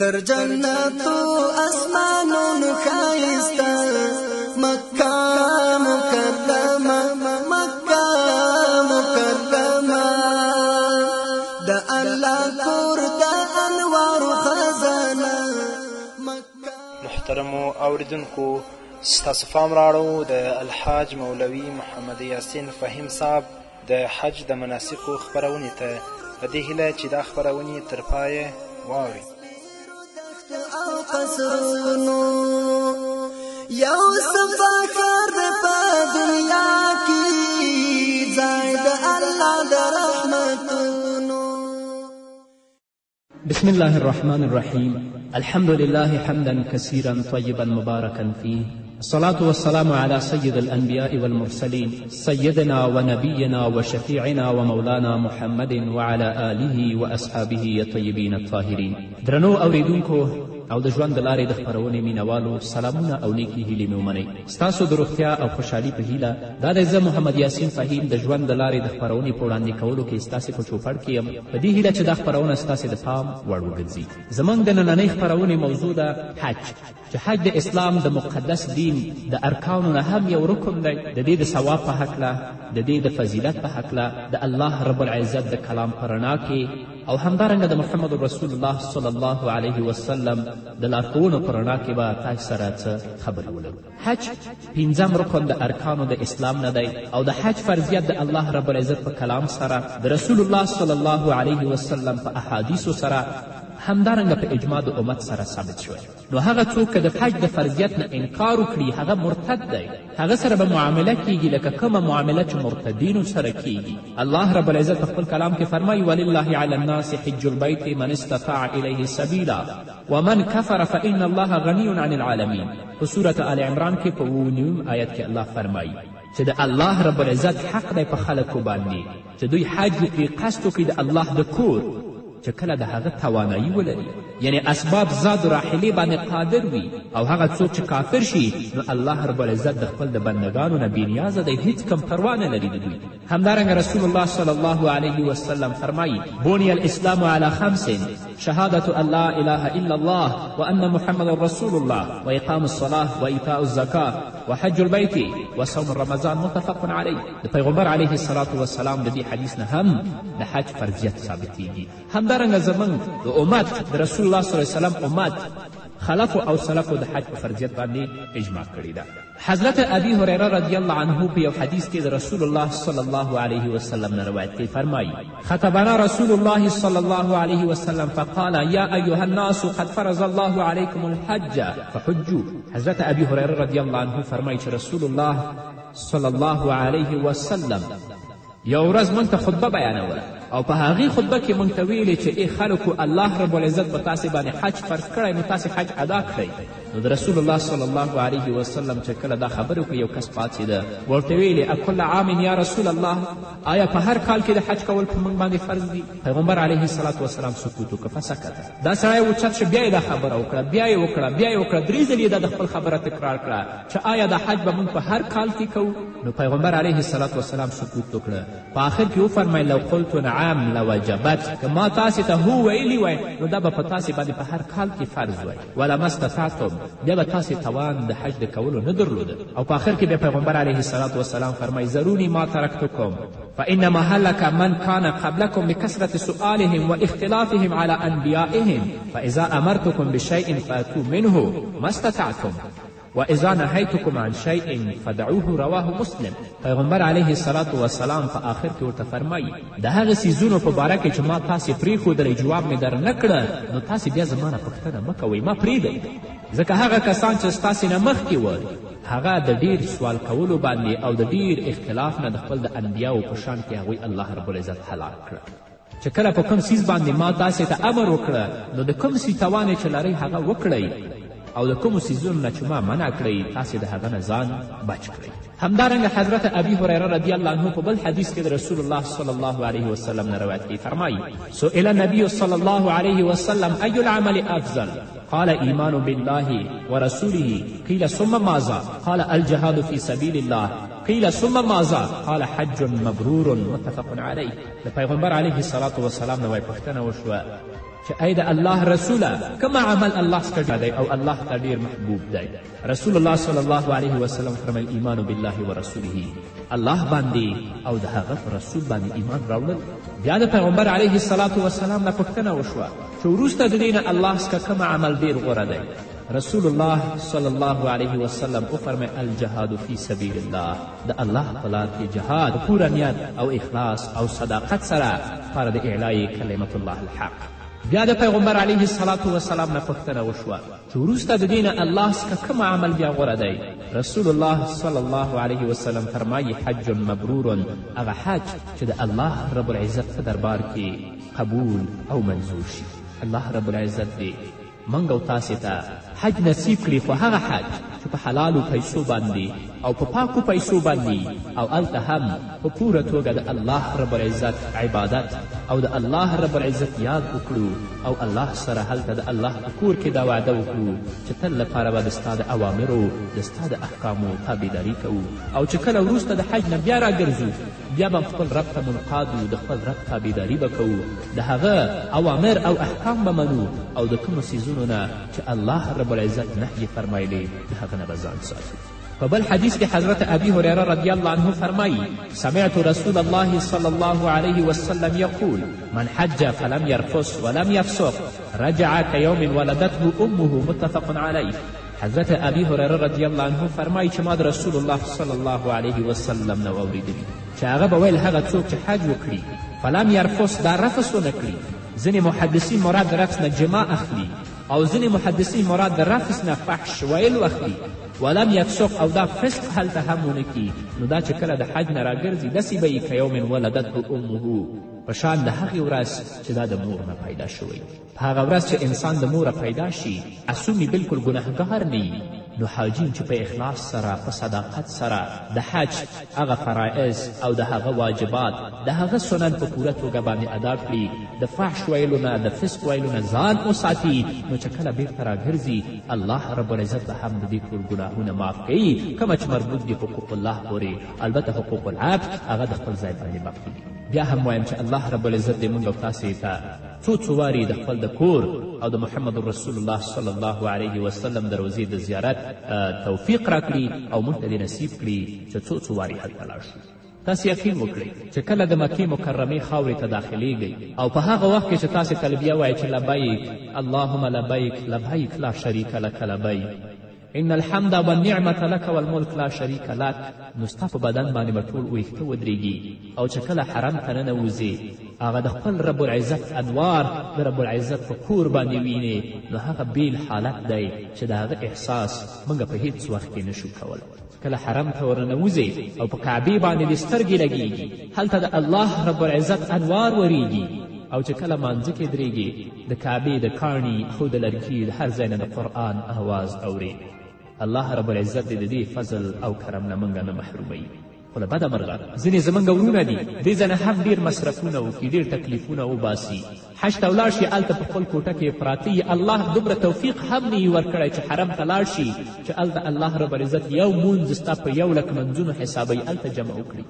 تر جنتو اسمانونو ښایسته مکه مکرمه مکه مکرمه د الله کور د انوارو خزانه مکه. محترمو اوریدونکو، ستاسو پام راړو د الحاج مولوي محمد یاسین فهیم صاحب د حج د مناسکو خپرونې ته، په دې هیله چې دا خپرونې تر پایه واورئ. او قصرونو یو صفا کار د په دنیا کې ځای د الله د رحمتونو. بسم الله الرحمن الرحيم. الحمد لله حمدا كثيرا طيبا مباركا فيه، الصلاة والسلام على سيد الأنبياء والمرسلين سيدنا ونبينا وشفيعنا ومولانا محمد وعلى آله وأصحابه الطيبين الطاهرين. درنو اوریدونکو او د ژوند د لارې د خپرونې مینوالو، سلامونه او نیکې هیلې مې ومنئ. ستاسو د روغتیا او خوشحالي په هیله دا دی زه محمد یاسین فهیم د ژوند د لارې د خپرونې په وړاندې کولو کې ستاسې په چوپړ کې یم، په دې هیله چې دا خپرونه ستاسې د پام وړ وګرځي. زموږ د نننۍ خپرونې موضوع ده حج، چې حج د اسلام د مقدس دین د ارکانو نه هم یو رکن دی. د دې د ثواب په هکله، د دې د فضیلت په هکله د الله رب العزت د کلام په رڼا کې او همدارنګه د محمد رسول الله صلی الله علیه وسلم د لارښوونو په رڼا کې به تاسو سره څه خبرې ولرو. حج پنځم رکن د ارکانو د اسلام نه دی او د حج فرضیت د الله رب العزت په کلام سره، د رسول الله صلی الله علیه وسلم په احادیثو سره، همدارنګه په اجماع د امت سره ثابت شوی. نو هغه څوک که د حج د فرضیت نه انکار وکړي هغه مرتد دی. هغه سره به معامله کیږي لکه کومه معامله چې مرتدینو سره کیږي. الله رب العزت په خپل کلام کې فرمایي ولله علی الناس حج البیت من استطاع الیه سبیلا ومن کفر فان الله غنی عن العالمین. په صورت آل عمران کې په 9 آیت کې الله فرمایي چې د الله رب العزت حق دی په خلکو باندې چې دوی حج وکړي، قصد وکړي د الله د کور، چې کله د هغه توانایي ولري، یعنی اسباب زاد و راحلې باندې قادر وي. او هغه څوک چې کافر شي نو الله رب العزت د خپل د بندګانو نه بېنیازه دی، هیڅ کم پروا نه لري د دوی. همدارنګه رسول الله صلی الله علیه وسلم فرمایي بني الاسلام على 5: شهادة ان لا اله الا الله وان محمد رسول الله واقام الصلاة وایتاء الزکاة وحج البیت وصوم رمضان. متفق علیه. د پیغمبر علیه الصلاة والسلام د دې حدیث نه هم د حج فرضیت ثابتیږي. همدارنګه زموږ د امت د رسول الله صلی الله علیه وسلم امت خلفو او سلفو د حج په فرضیت باندې اجماع کړې ده. حضرت ابي هریره رضی الله عنه په یو حدیث کې د رسول الله صلی الله علیه وسلم نه روایت کوي، فرمایي خطبنا رسول الله صلی الله علیه وسلم فقال یا ایها الناس قد فرض الله علیکم الحج فحجوا. حضرت ابي هریره رضی الله عنه فرمایي چې رسول الله صلی الله علیه وسلم یو ورځ موږ ته خطبه بیانوله او په هغې خطبه کې موږ ته ویلې چې ای خلکو الله رب العزت په تاسې باندې حج فرض کړی، نو تاسې حج ادا کړئ. نو د رسول الله صلی الله علیه وسلم چې کله دا خبرې وکړې یو کس پاڅېده ورته ویلې اکل عام یا رسول الله، آیا په هر کال کې د حج کول په موږ باندې فرض دي؟ پیغمبر علیه الصلاة وسلام سکوت وکړه فسکته. دا سړی اوچت شه، بیا یې دا خبره وکړه، بیا یې وکړه، بیا یې وکړه، 3 ځلې دا د خپل خبره تکرار کړه چې آیا دا حج به موږ په هر کال کې کوو؟ نو پیغمبر علیه الصلاة وسلام سکوت وکړه. په آخر کې وفرمیل لو قلت نعم لوجبت، که ما تاسې ته هو ویلی وی نو دا به په تاسې باندې په هر کال کې فرض وی. ولما استطعتم، بیا به تاسې توان د حج د کولو نه درلوده. او په آخر کې بیا پیغمبر علیه الصلاة وسلام فرمایي ضروني ما ترکتکم فانما هلک من کان قبلکم بکثرة سؤالهم واختلافهم على انبیائهم فاذا امرتکم بشیء فاتوا منه ما استطعتم واذا نهیتکم عن شیء فدعوه. رواه مسلم. پیغمبر علیه الصلاة والسلام په آخر کې ورته فرمایي د هغه څیزونو په باره کې چې ما تاسې پرېښودلی جواب مې در نه کړه نو تاسې بیا زما نه پوښتنه مه کوئ، ما پرېږدئ. ځکه هغه کسان چې ستاسې نه مخکې ول هغه د ډیر سوال کولو باندې او د ډیر اختلاف نه د خپل د انبیاو په شان کې هغوی الله رب العزت هلاک کړه. چې کله په کوم څیز باندې ما تاسې ته امر وکړه نو د کوم څه توان چې لرئ هغه وکړئ او د کومو څیزونو نه چې ما منع کړئ تاسې د هغه نه ځان بچ کړئ. همدارنګه حضرت ابي هریره رضی الله عنه په بل حدیث کې د رسول الله صلی الله علیه وسلم نه روایت کوي، فرمایي سئل النبي صلی الله علیه وسلم ای العمل افضل؟ قال ایمان بالله ورسوله قیل ثم ماذا؟ قال الجهاد فی سبیل الله قیل ثم ماذا قال حج مبرور متفق علیه. د پیغمبر علیه الصلاة والسلام نه وایي پوښتنه وشوه چې ای د الله رسوله کوم عمل الله څخه دی او الله ته ډېر محبوب دی؟ رسول الله صلی الله علیه وسلم فرمیل ایمان بالله و رسوله، الله باندې او د هغه په رسول باندې ایمان راوړل. بیا د پیغمبر علیه الصلاة والسلام نه پوښتنه وشوه چې وروسته د دې نه الله څخه کوم عمل ډېر غوره دی؟ رسول الله صلی الله علیه وسلم وفرمیل الجهاد فی سبیل الله، د الله په لار کې جهاد پوره نیت او اخلاص او صداقت سره لپاره د اعلای کلمت الله الحق. بیا د پیغمبر علیه الصلاة والسلام نه پوښتنه وشوه چې وروسته د دې نه الله څخه کوم عمل بیا غوره دی؟ رسول الله صلی الله علیه وسلم فرمایي حج مبرور، هغه حج چې د الله رب العزت په دربار کې قبول او منظور شي. الله رب العزت دې موږ او تاسې ته حج نصیب کړي، خو هغه حج چې په حلالو پیسو باندې او په پاکو پیسو باندې او هلته هم په پوره توګه د الله رب العزت عبادت او د الله رب العزت یاد وکړو او الله سره هلته د الله په کور کې دا وعده وکړو چې تل لپاره به د ستا د اوامرو د ستا د احکامو تابعداري کوو او چې کله وروسته د حج نه بیا راګرځو بیا به خپل رب ته منقاد د خپل رب تابعداري به کوو، د هغه اوامر او احکام به منو او د کومو څیزونو نه چې الله رب العزت نهی فرمایلی د هغه نه به ځان ساتو. په بل حدیث کې حضرت ابی هریره رضی الله عنه فرمایي سمعت رسول الله صلی الله علیه وسلم یقول من حج فلم یرفس ولم یفسق رجع کیوم ولدته امه متفق علیه. حضرت ابی هریره رضی الله عنه فرمایي چې ما د رسول الله صلی الله علیه وسلم نه واورېدلي چې هغه به ویل هغه څوک چې حج وکړي فلم یرفس دا رفس ونه کړي. ځینې محدثین مراد د رفس نه جما اخلي او ځینې محدثین مراد د رفس نه فحش ویل اخلي. ولم یفسق او دا فسق هلته هم ونه کي، نو دا چې کله د حج نه راګرځي داسې به یې که یوم ولدته امه، په شان د هغې ورځ چې دا د مور نه پیدا شوی. په هغه ورځ چې انسان د موره پیدا شي معصوم بلکل ګنهګار نه، نو حاجین چې په اخلاص سره په صداقت سره د حج هغه فرائض او د هغه واجبات د هغه سنن په پوره توګه باندې ادا کړي، د فحش ویلو نه د فسق ویلو نه ځان وساتي، نو چې کله بیرته راګرځي الله رب العزت به هم د دې ټول ګناهونه معاف کوي کومه چې مربوط دي حقوق الله پورې. البته حقوق العبد هغه د خپل ځای باندې باقي دي. بیا هم وایم چې الله رب العزت دې موږ او تاسې ته څو وارې د خپل د کور او د محمد رسول الله صلی الله علیه وسلم د روضې د زیارت توفیق راکړي او موږ ته دې نصیب کړي چې څو وارې هلته لاړ شو. تاسې یقین وکړئ چې کله د مکې مکرمې خاورې ته داخلیږئ او په هغه وخت کې چې تاسې تلبیه وایئ چې لبیک اللهم لبیک لبیک لا شریک لک لبیک ان الحمد والنعمة لك والملك لا شریک لک، نو ستا په بدن باندې به ټول ویښته ودرېږي او چې کله حرم ته ننوځې هغه د خپل رب العزت انوار د رب العزت په کور باندې وینې، نو هغه بیل حالت دی چې د هغه احساس موږ په هیڅ وخت کې نشو کولی. کله حرم ته ورننوځې او په کعبې باندې دې سترګې لګېږي هلته د الله رب العزت انوار وریږي او چې کله مانځه کې درېږي د کعبې د کاڼي او د لرګي د هر ځای نه د قرآن اواز اورې. الله رب العزت دې د دې فضل او کرم نه موږ نه محروموي. خو له بده مرغه ځینې زموږ ورونه دي دې ځای نه هم ډېر مصرفونه وکړي، ډېر تکلیفونه وباسي، حج ته ولاړ شي هلته په خپل کوټه کې پراته یي، الله دومره توفیق هم نه یې ورکړی چې حرم ته لاړ شي چې هلته الله رب العزت یو مونځ ستا په 1,00,000 منځونو حسابوي هلته جمع وکړي.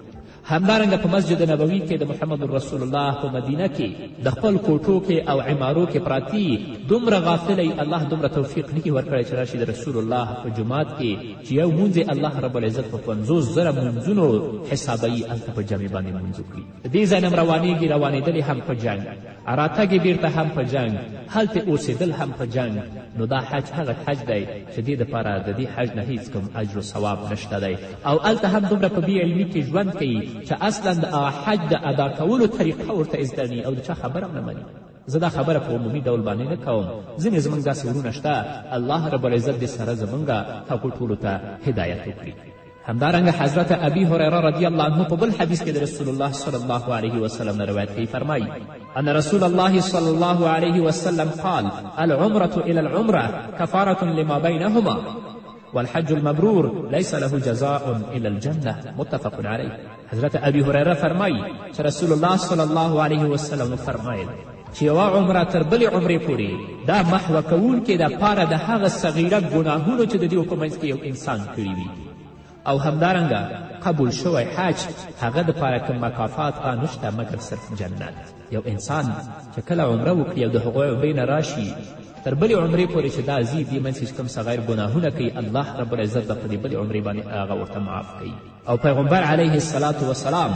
همدارنګه په مسجد نبوي کې د محمد رسول الله په مدینه کې د خپل کوټو کې او عمارو کې پراتی دومره غافلی الله دومره توفیق نه کي ورکړی چې راشي د رسول الله په جومات کې چې یو مونځ الله رب العزت په 50,000 منځونو حسابوي هلته په جمع باندې مونځ وکړي. د دې ځای نه روانېږي روانېدلې هم په جنګ، راتګ یې بیرته هم په جنګ، هلته اوسېدل هم په جنګ، نو دا حج هغه حج دی چې دې دپاره د دې حج نه هیڅ کوم اجر و ثواب نشته دی او هلته هم دومره په بې علمي کې ژوند کوي چې اصلا د حج د ادا کولو طریقه ورته زده ني او د چا خبره هم نه مني. زه دا خبره په عمومي ډول باندې نه کوم، ځینې زموږ داسې ورونه شته الله رب العزت دې سره زموږ هغو ټولو ته هدایت وکړي. همدارنګه حضرت ابي هريره رضی الله عنه په بل حدیث کې د رسول الله صلی الله علیه وسلم نه روایت کوي، فرمایي ان رسول الله صلی الله علیه وسلم قال العمرة الى العمرة كفارة لما بينهما والحج المبرور ليس له جزاء الا الجنة متفق علیه. حضرت ابي هريره فرمایي چې رسول الله صلی الله علیه وسلم فرمایل چې یوه عمره تر بلې عمرې پورې دا محوه کوونکې دپاره د هغه صغیره ګناهونو چې د دې په منځ کې یو انسان کړي وي او همدارنګه قبول شوی حج هغه دپاره کوم مکافات نشته مګر صرف جنت. یو انسان چې کله عمره وکړي او د هغوی عمرې نه راشي تر بلې عمرې پورې چې دا ځي دې منځ کې کوم صغیر ګناهونه کوي الله رب العزت به په دې بلې عمرې باندې هغه ورته معاف کوي. او پیغمبر علیه الصلاة والسلام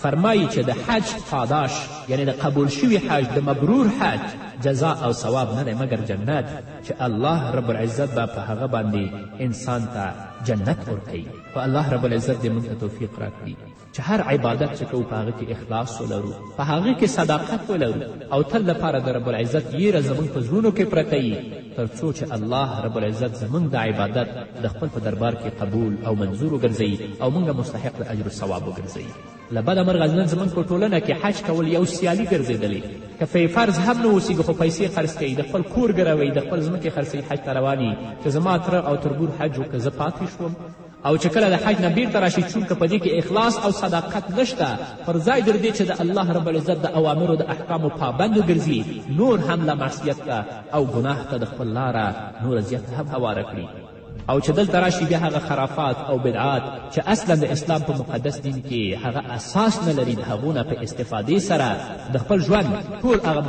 فرمایي چې د حج پاداش یعنی د قبول شوي حج د مبرور حج جزا او ثواب نه دی مګر جنت چې الله رب العزت به په هغه باندې انسان ته جنت ورکوي. په الله رب العزت دې موږ ته توفیق راکړي چې هر عبادت چې کوو په هغه کې اخلاص ولرو، په هغه کې صداقت ولرو او تل لپاره د رب العزت یېره زموږ په زړونو کې پرته وي تر څو چې الله رب العزت زموږ د عبادت د خپل په دربار کې قبول او منظور وګرځوي او موږ مستحق د اجر و ثواب وګرځوي. له بده مرغه نن زموږ په ټولنه کې حج کول یو سیالي ګرځېدلی، که فی فرض هم نه اوسېږي خو پیسې خرڅ کوي، د خپل کور ګروي، د خپل ځمکې خرڅوي، حج ته رواني چې زما تره او تربور حج وکړه زه پاتې شوم. او چې کله د حج نه بیرته راشي چونکه په دې کې اخلاص او صداقت نشته پر ځای در دې چې د الله رب العزت د اوامرو د احکامو پابند وګرځي نور هم له معصیت ته او ګناه ته د خپل لاره نوره زیاته هم هواره کړي. او چې دلته راشي بیا هغه خرافات او بدعات چې اصلا د اسلام په مقدس دین کې هغه اساس نه لري د هغو نه په استفادې سره د خپل ژوند ټول هغه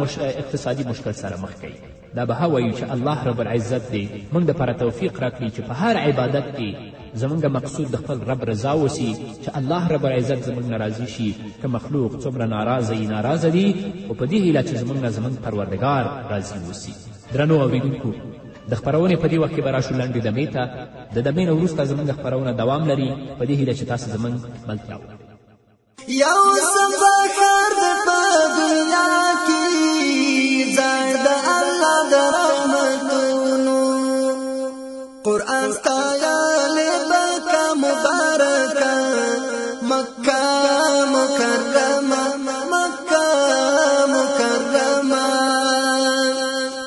اقتصادي مشکل سره مخ کوي. دا به وایو چې الله رب العزت دې موږ دپاره توفیق راکړي چې په هر عبادت کې زمونږ مقصود د خپل رب رضا اوسي، چې الله رب العزت زمونږ نه راضي شي. که مخلوق څومره ناراضه دي خو په دې هیله چې زمونږ نه زمونږ پروردګار راضي اوسي. درنو اورېدونکو د خپرونې په دې وخت کې به راشو لنډې دمې ته. د دمې نه وروسته زموږ خپرونه دوام لري په دې هیله چې تاسو زموږ ملتیا وکړئ. یو سباکار د په دنیا کې ځای د الله د رحمتونو قرآن ستایلی مکه مبارکه مکه مکرمه مکه مکرمه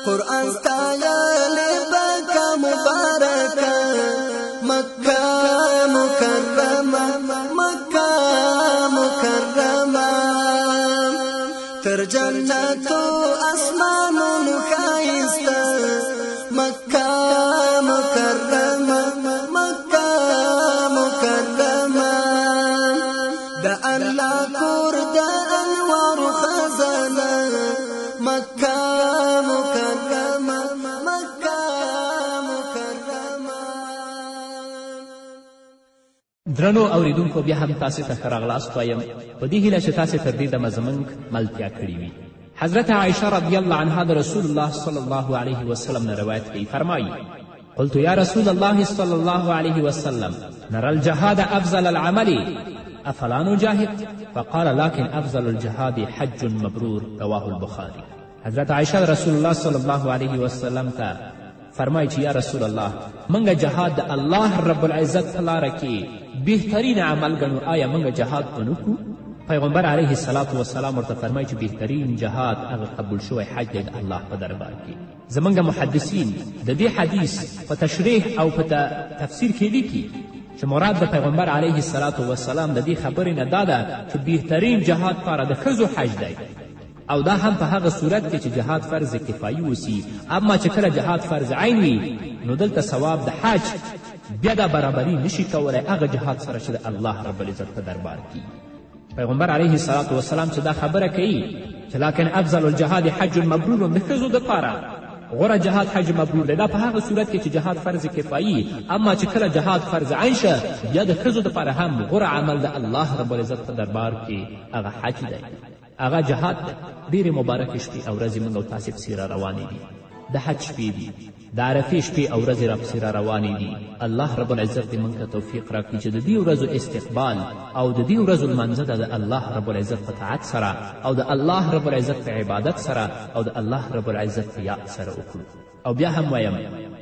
قرآن ستایلی مکه مبارکه مکه مکرمه مکه مکرمه تر جنتو اسمانونو ښایسته مکه مکرمه مکه مکرمه د الله کور د انوارو خزانه مکه مکرمه مکه مکرمه. درنو اوریدونکو بیا هم تاسې ته ښه راغلاست وایم په دې هیله چې تاسې تر دې دمه زموږ ملتیا کړي وي. حضرت عایشه رضی الله عنها د رسول الله صلی الله علیه وسلم نه روایت کوي، فرمایي قلت یا رسول الله صلی الله علیه وسلم نرى الجهاد افضل العمل افلا نجاهد فقال لكن افضل الجهاد حج مبرور رواه البخاري. حضرت عایشه رسول الله صلی الله علیه وسلم ته فرمایي چې یا رسول الله موږ جهاد د الله رب العزت په لاره کې بهترین عمل ګڼو، آیا موږ جهاد ونکړو؟ پیغمبر علیه السلام والسلام ورته فرمایي چې بهترین جهاد هغه قبول شوی حج دی د الله په دربار کې. زموږ محدثین د دې حدیث په تشریح او په تفسیر کې لیکي چې مراد د پیغمبر علیه السلام د دې خبرې نه دا ده چې بهترین جهاد پاره د ښځو حج دی، او دا هم په هغه صورت کې چې جهاد فرض کفایي اوسي. اما چې کله جهاد فرض عین وي نو دلته ثواب د حج بیا دا برابري نشي کولی هغه جهاد سره چې د الله رب العزت په دربار کې. پیغمبر علیه السلام چې دا خبره کوي چې لکن افضل الجهاد حج مبرور د ښځو دپاره غوره جهاد حج مبرور دی، دا په هغه صورت کې چې جهاد فرض کفایي. اما چې کله جهاد فرض عین شه بیا د ښځو دپاره هم غوره عمل د الله رب العزت په دربار کې هغه حج دی، هغه جهاد دی. ډېرې مبارکې شپې او ورځې موږ او تاسې پسې را روانې دي، د حج شپې دي، د عرفې شپې او ورځې را پسې را روانې دي. الله رب العزت دې موږ ته توفیق راکړي چې د دې ورځو استقبال او د دې ورځو لمانځه د الله رب العزت په طاعت سره او د الله رب العزت په عبادت سره او د الله رب العزت په یاد سره وکړو. او بیا هم وایم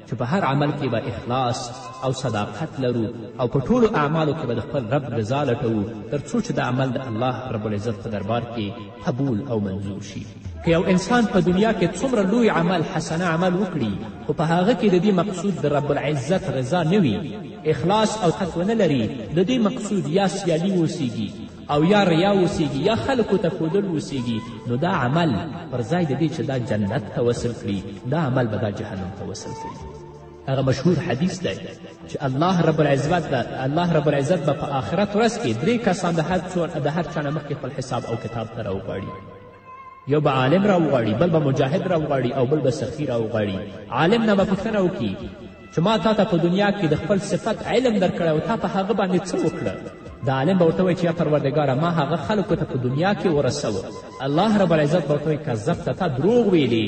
چې په هر عمل کې به اخلاص او صداقت لرو او په ټولو اعمالو کې به د خپل رب رضا لټوو تر څو چې د عمل د الله رب العزت په دربار کې قبول او منظور شي. که یو انسان په دنیا کې څومره لوی عمل حسنه عمل وکړي خو په هغه کې د دې مقصود د رب العزت رضا نه وي، اخلاص او تقوه نه لري، د دې مقصود یا سیالي اوسیږي او یا ریا اوسیږي یا خلکو ته ښودل اوسیږي، نو دا عمل پر ځای د دې چې دا جنت ته وصل کړي دا عمل به دا جهنم ته وصل کړي. هغه مشهور حدیث دی چې الله رب العزت به په آخرت ورځ کې 3 کسان د هر چا نه مخکې خپل حساب او کتاب ته راوغواړي. یو به عالم راوغواړي، بل به مجاهد راوغواړي او بل به سخي راوغواړي. عالم نه به پوښتنه وکړي چې ما تا ته په دنیا کې د خپل صفت علم درکړی او تا په هغه باندې څه وکړه؟ د عالم به ورته وایي چې یا پروردګاره ما هغه خلکو ته په دنیا کې ورسوه. الله رب العزت به ورته وایي کذبته، تا دروغ ویلې،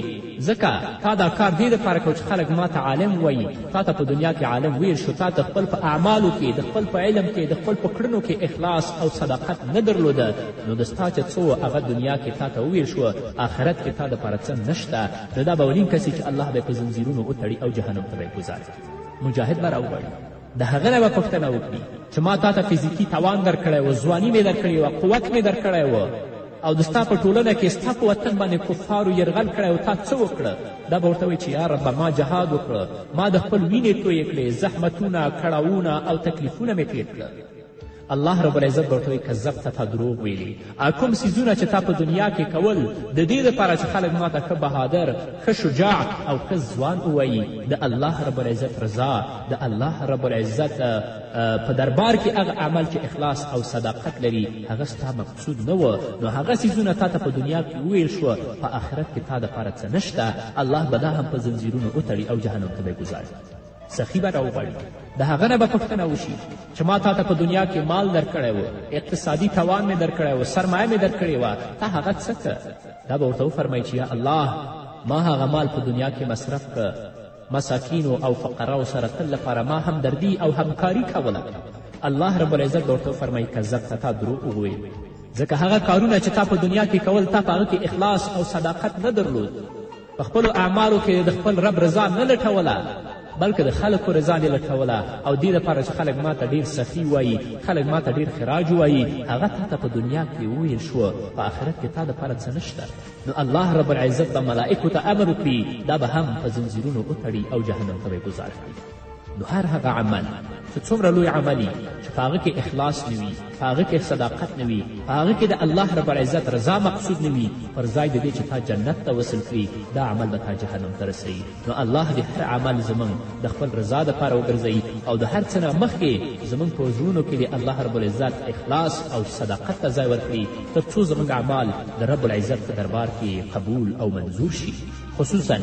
ځکه تا دا کار دې دپاره کوه چې خلک ما ته عالم وایي. تا ته په دنیا کې عالم ویل شو، تا د خپل په اعمالو کې، د خپل په علم کې، د خپل په کړنو کې اخلاص او صداقت نه درلوده، نو د ستا چې څه هغه دنیا کې تا ته وویل شوه، آخرت کې تا دپاره څه نشته. نو دا به ونیم کسي چې الله به یې په زنځیرونو وتړي او جهنم ته به یې ګذار کړي. مجاهد به راوغواړي، د هغه نه به پوښتنه وکړي چې ما تا ته فزیکي توان درکړی و، ځواني مې درکړې وه، قوت مې درکړی و، او د ستا په ټولنه کې ستا په وطن باندې کفارو یرغل کړی و، تا څه وکړه؟ دا به ورته وایي چې یا ربه ما جهاد وکړه، ما د خپل وینې تویې کړې، زحمتونه، کړاوونه او تکلیفونه مې تېر کړه. الله رب العزت به ورته وایي کذبته، تا دروغ ویلي. کوم څیزونه چې تا په دنیا کې کول د دې دپاره چې خلک ما ته ښه بهادر، ښه شجاع او ښه ځوان ووایي، د الله رب العزت رضا، د الله رب العزت په دربار کې هغه عمل چې اخلاص او صداقت لري هغه ستا مقصود نه و، نو هغه څیزونه تا ته په دنیا کې وویل شوه، په آخرت کې تا دپاره څه نشته. الله به دا هم په زنځیرونو وتړي او جهنم ته به یې ګذاري. سخي به راوغواړي، د هغه نه به پوښتنه وشي چې ما تا ته په دنیا کې مال درکړی و، اقتصادي توان مې درکړی و، سرمایه مې درکړې وه، تا هغه څه کړه؟ دا به ورته وفرمایي چې یا الله ما هغه مال په دنیا کې مصرف کړه، مساکینو او فقراو سره تل لپاره ما همدردي او همکاري کوله. الله رب العزت به ورته وفرمایي کذبته، تا دروغ وویل، ځکه هغه کارونه چې تا په دنیا کې کول تا په هغه کې اخلاص او صداقت نه درلود، په خپلو اعمالو کې د خپل رب رضا نه لټوله، بلکې د خلکو رضا دې لټوله، او دې دپاره چې خلک ما ته ډېر سخي وایي، خلک ما ته ډېر خراج وایي، هغه تا ته په دنیا کې وویل شوه، په آخرت کې تا دپاره څه نشته. نو الله رب العزت به ملائکو ته امر وکړي، دا به هم په زنځیرونو وتړي او جهنم ته به یې ګذار کړي. نو هر هغه عمل چې څومره لوی عمل وي چې په هغه کې اخلاص نه وي، په هغه کې صداقت نه وي، په هغه کې د الله رب العزت رضا مقصود نه وي، پر ځای د دې چې تا جنت ته وصل کړي، دا عمل به تا جهنم ته رسوي. نو الله دې هر عمل زموږ د خپل رضا دپاره وګرځوي او د هر څه نه مخکې زموږ په زړونو کې د الله رب العزت اخلاص او صداقت ته ځای ورکړي، تر څو زموږ اعمال د رب العزت په دربار کې قبول او منظور شي. خصوصا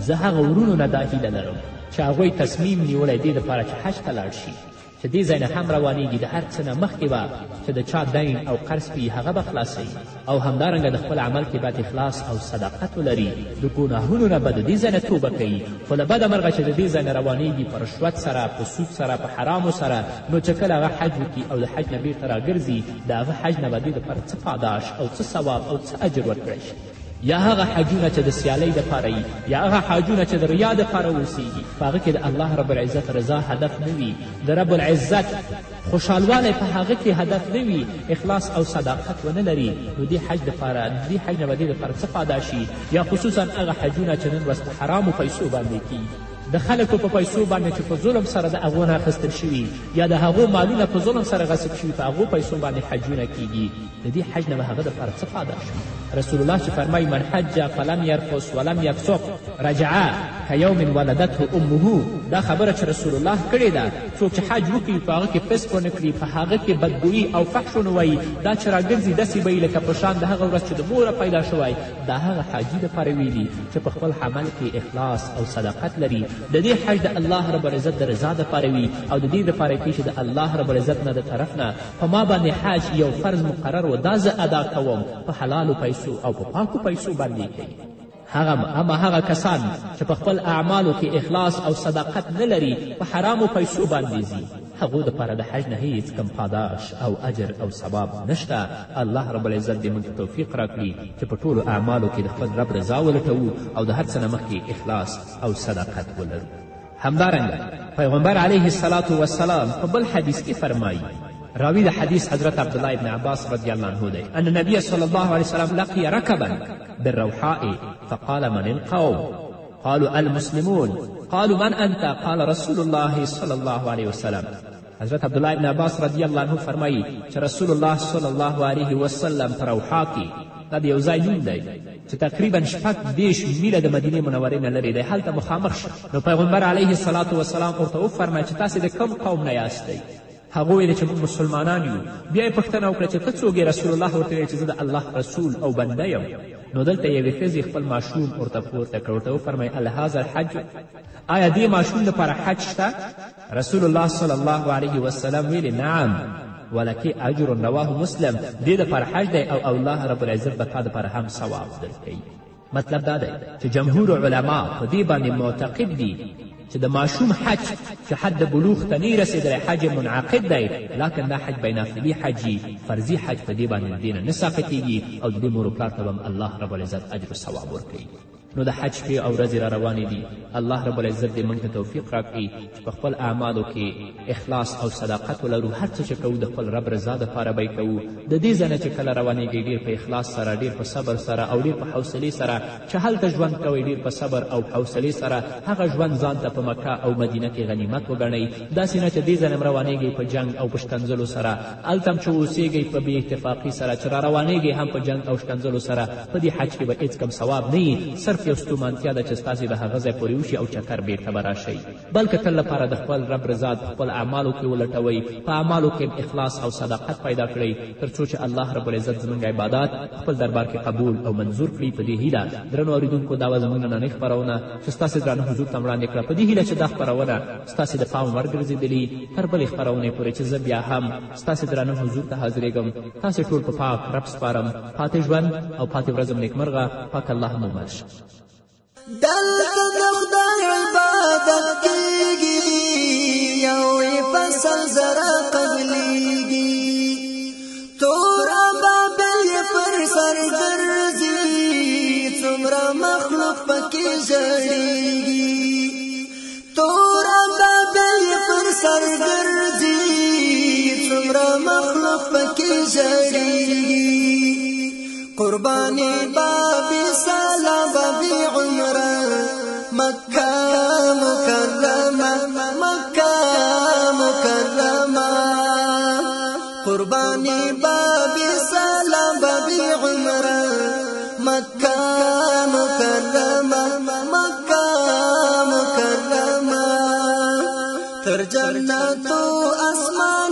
زه هغه ورونو نه دا هیله لرم چې هغوی تصمیم نیولی دې دپاره چې حج ته لاړ شي، چې دې ځای نه هم روانیږي، د هر څه نه مخکې به چې د چا دین او قرض پي هغه به خلاصوي، او همدارنګه د خپل عمل کې باید اخلاص او صداقت ولري، د ګناهونو نه به د دې ځای نه توبه کوي. خو له بده مرغه چې د دې ځای نه روانیږي په رشوت سره، په سود سره، په حرامو سره، نو چې کله هغه حج وکړي او د حج نه بیرته راګرځي، د هغه حج نه به دې دپاره څه پاداش او څه ثواب او څه اجر ورکړی شي. یا هغه حجونه چې د سیالۍ دپاره وي، یا هغه حجونه چې د ریا دپاره اوسیږي، په هغه کې د الله رب العزت رضا هدف نه وي، د رب العزت خوشحالوالی په هغه کې هدف نه وي، اخلاص او صداقت ونه لري، نو دې حج دپاره د دې حج نه به دې دپاره څه فاده شي. یا خصوصا هغه حجونه چې نن ورځ په حرامو پیسو باندې کیږي، د خلکو په پیسو باندې چې په ظلم سره د هغو نه اخیستل شوي، یا د هغو مالونه په ظلم سره غصب شوي، په هغو پیسو باندې حجونه کیږي، د دې حج نه به هغه دپاره څه فاده شي. رسول الله چې فرمایي من حج فلم یرفس ولم یفسق رجع کیوم ولدته امه، دا خبره چې رسول الله کړې ده، څوک چې حج وکړي په هغه کې فسق ونه کړي، په هغه کې بدګویي او فحش ونه وایي، دا چې راګرځي داسې به یي لکه په شان د هغه ورځ چې د موره پیدا شوی، دا هغه حاجي دپاره ویلي چې په خپل عمل کې اخلاص او صداقت لري، د دې حج د الله رب العزت د رضا دپاره وي، او د دې دپاره کوي چې د الله رب العزت نه د طرف نه په ما باندې حج یو فرض مقرر و، دا زه ادا کوم، په حلالو پیسو او په پاکو پیسو باندې کوي. هغه کسان چې په خپل اعمالو کې اخلاص او صداقت نه لري، په حرامو پیسو باندې ځي، هغو دپاره د حج نه هیڅ کم پاداش او اجر او ثواب نشته. الله رب العزت دې موږ توفیق راکړي چې په ټولو اعمالو کې د خپل رب رضا ولټوو او د هر څه نه مخکې اخلاص او صداقت ولرو. همدارنګه پیغمبر علیه الصلاة والسلام په بل حدیث کې فرمایي، راوی د حدیث حضرت عبدالله ابن عباس رضی الله عنه دی، ان النبي صلی الله علیه وسلم لقي ركبا بالروحاء فقال من القوم؟ قالوا المسلمون. قالوا من انت؟ قال رسول الله صلی الله علیه وسلم. حضرت عبدالله ابن عباس رضی الله عنه فرمایي چې رسول الله صلی الله علیه وسلم په روحا کې، دا د یو ځای نوم دی، چې تقریبا 30 میله د مدینې منورې نه لرې دی، هلته مخامخ شه. نو پیغمبر علیه الصلاة والسلام ورته وفرمیل چې تاسې د کوم قوم نه یاستئ؟ هغه ویل چې موږ مسلمانان یو. بیا یې پوښتنه وکړه چې ته څوک یې؟ رسول الله ورته ویل چې زه د الله رسول او بنده یم. نو دلته یوې ښځې خپل ماشوم ورته پورته کړ، ورته وفرمیل الهذا الحج، آیا دې ماشوم دپاره حج شته؟ رسول الله صلی الله علیه وسلم ویلې نعم ولکې اجر رواه مسلم، دې دپاره حج دی او الله رب العزت به تا دپاره هم ثواب درکوي. مطلب دا دی چې جمهور علما په دې باندې معتقد دي چې د ماشوم حج چې حد بلوغ ته نه رسېدلی حج منعقد دی، لکن دا حج بینافلي حج وي، فرضي حج په دې باندې دې نه نه ساقطېږي او د دې مور و پلار ته به هم الله رب العزت اجر و ثواب ورکوي. نو د حج شپې او ورځې را روانې دي. الله رب العزت دې موږ ته توفیق راکړي چې په خپل اعمالو کې اخلاص او صداقت ولرو. هر څه چې کوو د خپل رب رضا دپاره به یې کوو. د دې ځای نه چې کله روانېږئ ډېر په اخلاص سره، ډېر په صبر سره او ډېر په حوصلې سره، چې هلته ژوند کوئ ډېر په صبر او حوصلې سره، هغه ژوند ځان ته په مکه او مدینه کې غنیمت وګڼئ. داسې نه چې دې ځای نه روانېږئ په جنګ او په شکنځلو سره، هلته هم چې اوسېږئ په بې اتفاقي سره، چې را روانېږئ هم په جنګ او شکنځلو سره. په دې حج کې به هېڅ کم ثواب نه وي، صرف یو ستومانتیا ده چې ستاسې د هغه ځای پورې وشي او چکر بېرته به راشئ، بلکې تل لپاره د خپل رب رضا په خپل اعمالو کې ولټوئ. په اعمالو کې اخلاص او صداقت پیدا کړئ تر څو چې الله رب العزت زموږ عبادات خپل دربار کې قبول او منظور کړي. په دې هیله درنو اورېدونکو دا وه زموږ نننۍ خپرونه چې ستاسې درانه حضور ته وړاندې کړه. په دې هیله چې دا خپرونه ستاسې د پام وړ ګرځېدلي. تر بلې خپرونې پورې چې زه بیا هم ستاسې درانه حضور ته حاضرېږم، تاسې ټول په پاک رب سپارم. پاتې ژوند او پاتې ورځم نیکمرغه. پاک الله مو مل شه. دلته د خدای عبادت کېږي، یو فصل زره قبلېږي، تور ابابل یې پر سر ګرځي، څومره مخلوق پکې ژړېږي. تور ابابل یې پر سر ګرځي، څومره مخلوق پکې ژړېږي. قربانی بابی سالا بابی عمره، مکہ مکرمہ مکہ مکرمہ. قربانی بابی سالا بابی عمره، مکہ مکرمہ مکہ مکرمہ. تر جنت و اسمان